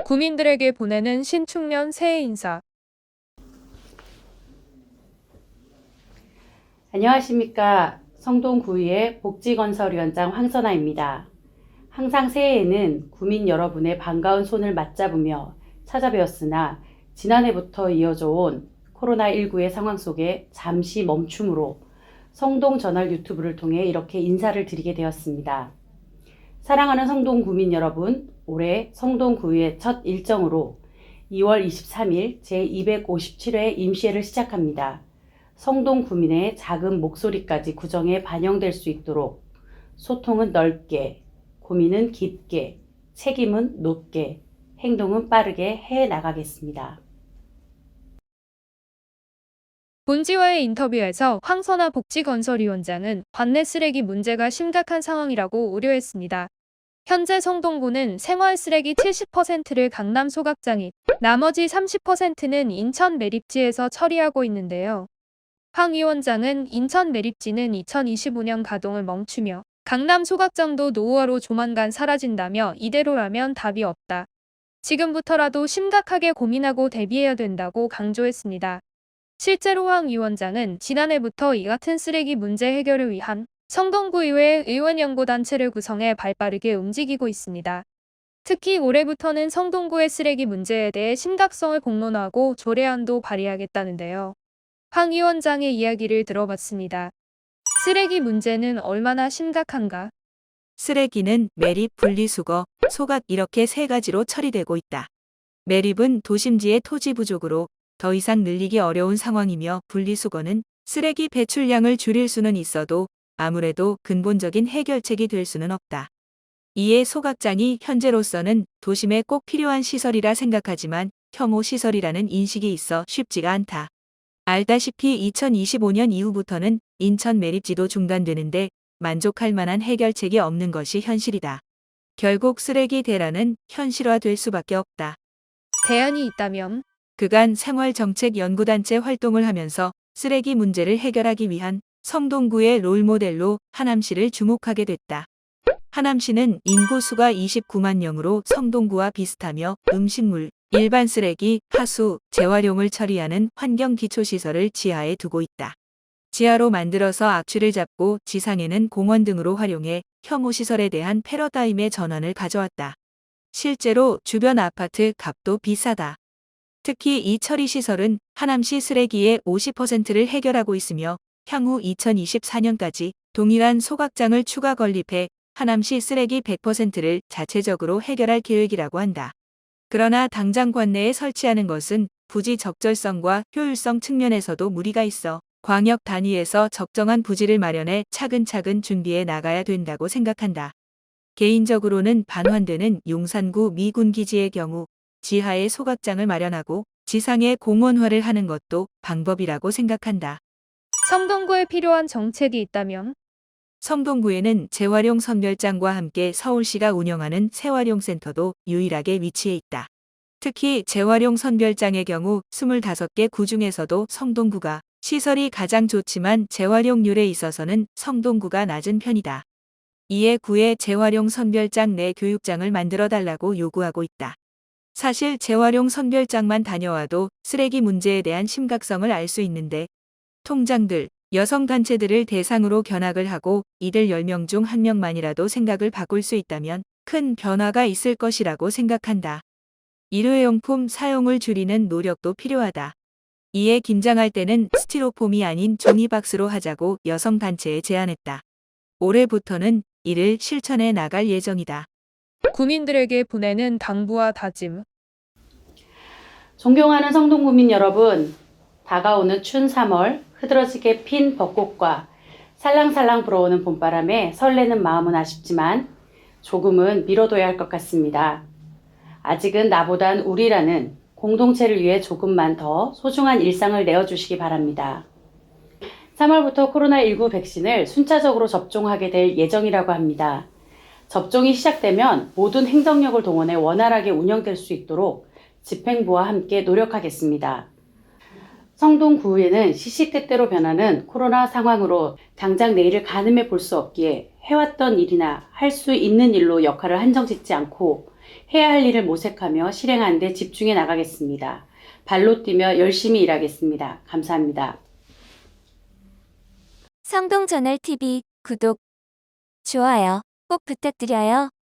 구민들에게 보내는 신축년 새해 인사. 안녕하십니까. 성동구의회 복지건설위원장 황선아입니다. 항상 새해에는 구민 여러분의 반가운 손을 맞잡으며 찾아뵈었으나 지난해부터 이어져 온 코로나19의 상황 속에 잠시 멈춤으로 성동저널 유튜브를 통해 이렇게 인사를 드리게 되었습니다. 사랑하는 성동구민 여러분, 올해 성동구의회 첫 일정으로 2월 23일 제257회 임시회를 시작합니다. 성동구민의 작은 목소리까지 구정에 반영될 수 있도록 소통은 넓게, 고민은 깊게, 책임은 높게, 행동은 빠르게 해 나가겠습니다. 본지와의 인터뷰에서 황선아 복지건설위원장은 관내 쓰레기 문제가 심각한 상황이라고 우려했습니다. 현재 성동구는 생활 쓰레기 70%를 강남 소각장이, 나머지 30%는 인천 매립지에서 처리하고 있는데요. 황 위원장은 인천 매립지는 2025년 가동을 멈추며 강남 소각장도 노후화로 조만간 사라진다며 이대로라면 답이 없다. 지금부터라도 심각하게 고민하고 대비해야 된다고 강조했습니다. 실제로 황 위원장은 지난해부터 이 같은 쓰레기 문제 해결을 위한 성동구의회 의원연구단체를 구성해 발빠르게 움직이고 있습니다. 특히 올해부터는 성동구의 쓰레기 문제에 대해 심각성을 공론화하고 조례안도 발의하겠다는데요. 황 위원장의 이야기를 들어봤습니다. 쓰레기 문제는 얼마나 심각한가? 쓰레기는 매립, 분리수거, 소각 이렇게 세 가지로 처리되고 있다. 매립은 도심지의 토지 부족으로 더 이상 늘리기 어려운 상황이며 분리수거는 쓰레기 배출량을 줄일 수는 있어도 아무래도 근본적인 해결책이 될 수는 없다. 이에 소각장이 현재로서는 도심에 꼭 필요한 시설이라 생각하지만 혐오 시설이라는 인식이 있어 쉽지가 않다. 알다시피 2025년 이후부터는 인천 매립지도 중단되는데 만족할 만한 해결책이 없는 것이 현실이다. 결국 쓰레기 대란은 현실화될 수밖에 없다. 대안이 있다면? 그간 생활정책연구단체 활동을 하면서 쓰레기 문제를 해결하기 위한 성동구의 롤모델로 하남시를 주목하게 됐다. 하남시는 인구수가 29만 명으로 성동구와 비슷하며 음식물, 일반 쓰레기, 하수, 재활용을 처리하는 환경기초시설을 지하에 두고 있다. 지하로 만들어서 악취를 잡고 지상에는 공원 등으로 활용해 혐오시설에 대한 패러다임의 전환을 가져왔다. 실제로 주변 아파트 값도 비싸다. 특히 이 처리시설은 하남시 쓰레기의 50%를 해결하고 있으며 향후 2024년까지 동일한 소각장을 추가 건립해 하남시 쓰레기 100%를 자체적으로 해결할 계획이라고 한다. 그러나 당장 관내에 설치하는 것은 부지 적절성과 효율성 측면에서도 무리가 있어 광역 단위에서 적정한 부지를 마련해 차근차근 준비해 나가야 된다고 생각한다. 개인적으로는 반환되는 용산구 미군기지의 경우 지하에 소각장을 마련하고 지상에 공원화를 하는 것도 방법이라고 생각한다. 성동구에 필요한 정책이 있다면? 성동구에는 재활용 선별장과 함께 서울시가 운영하는 재활용센터도 유일하게 위치해 있다. 특히 재활용 선별장의 경우 25개 구 중에서도 성동구가 시설이 가장 좋지만 재활용률에 있어서는 성동구가 낮은 편이다. 이에 구에 재활용 선별장 내 교육장을 만들어 달라고 요구하고 있다. 사실 재활용 선별장만 다녀와도 쓰레기 문제에 대한 심각성을 알 수 있는데 통장들, 여성단체들을 대상으로 견학을 하고 이들 10명 중 1명만이라도 생각을 바꿀 수 있다면 큰 변화가 있을 것이라고 생각한다. 일회용품 사용을 줄이는 노력도 필요하다. 이에 김장할 때는 스티로폼이 아닌 종이박스로 하자고 여성단체에 제안했다. 올해부터는 이를 실천해 나갈 예정이다. 구민들에게 보내는 당부와 다짐. 존경하는 성동구민 여러분, 다가오는 추운 3월 흐드러지게 핀 벚꽃과 살랑살랑 불어오는 봄바람에 설레는 마음은 아쉽지만 조금은 미뤄둬야 할 것 같습니다. 아직은 나보단 우리라는 공동체를 위해 조금만 더 소중한 일상을 내어주시기 바랍니다. 3월부터 코로나19 백신을 순차적으로 접종하게 될 예정이라고 합니다. 접종이 시작되면 모든 행정력을 동원해 원활하게 운영될 수 있도록 집행부와 함께 노력하겠습니다. 성동구에는 시시때때로 변하는 코로나 상황으로 당장 내일을 가늠해 볼 수 없기에 해왔던 일이나 할 수 있는 일로 역할을 한정짓지 않고 해야 할 일을 모색하며 실행하는 데 집중해 나가겠습니다. 발로 뛰며 열심히 일하겠습니다. 감사합니다. 성동저널TV 구독, 좋아요 꼭 부탁드려요.